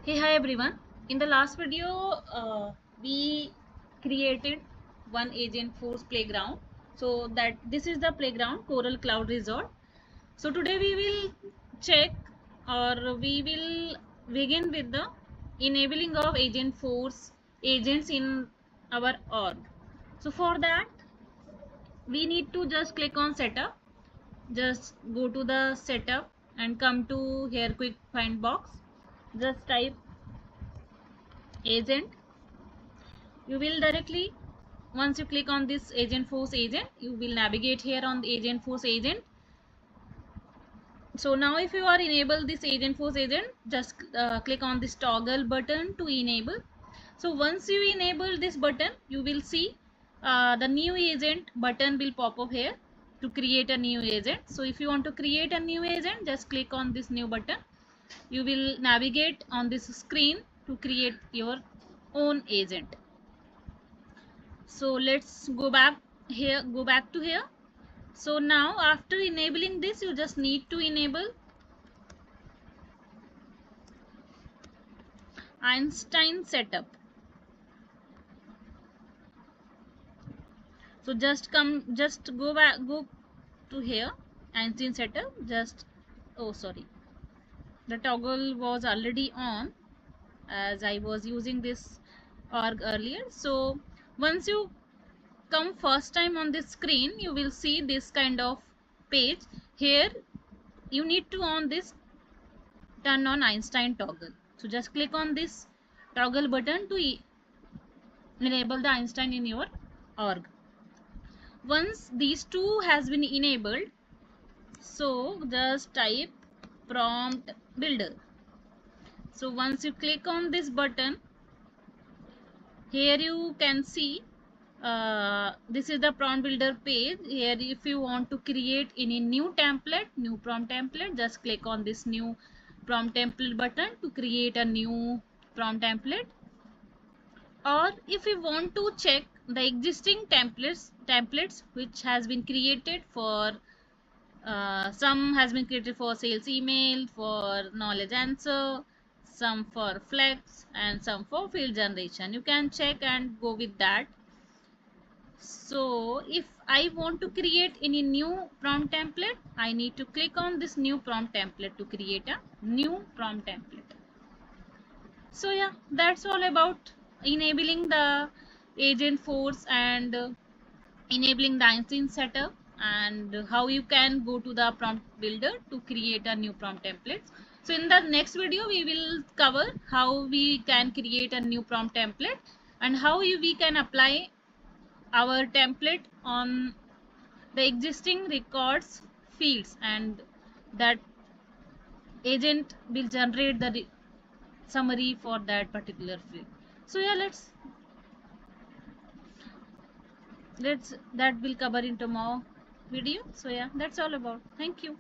Hey, hi everyone. In the last video, we created one Agentforce playground. So that this is the playground Coral Cloud Resort. So today we will check or we will begin with the enabling of Agentforce agents in our org. So for that, we need to just click on setup. Just go to the setup and come to here quick find box. Just type agent. You will directly, once you click on this Agentforce agent, you will navigate here on the Agentforce agent. So now if you are enable this Agentforce agent, just click on this toggle button to enable. So once you enable this button, you will see the new agent button will pop up here to create a new agent. So if you want to create a new agent, just click on this new button. You will navigate on this screen to create your own agent. So let's go back to here. So now after enabling this, you just need to enable Einstein setup. So just go to here, Einstein setup. Oh sorry, the toggle was already on as I was using this org earlier. So once you come first time on this screen, you will see this kind of page. Here you need to on this turn on Einstein toggle. So just click on this toggle button to enable the Einstein in your org. Once these two has been enabled, so just type prompt builder. So once you click on this button, here you can see this is the prompt builder page. Here if you want to create any new prompt template, just click on this new prompt template button to create a new prompt template. Or if you want to check the existing templates which has been created for some has been created for sales email, for knowledge answer, some for flex, and some for field generation, you can check and go with that. So if I want to create any new prompt template, I need to click on this new prompt template to create a new prompt template. So yeah, that's all about enabling the Agentforce and enabling the Einstein setup, and how you can go to the prompt builder to create a new prompt template. So in the next video, we will cover how we can create a new prompt template and how we can apply our template on the existing records fields, and that agent will generate the summary for that particular field. So yeah, let's that will cover in tomorrow video. So yeah, that's all about. Thank you.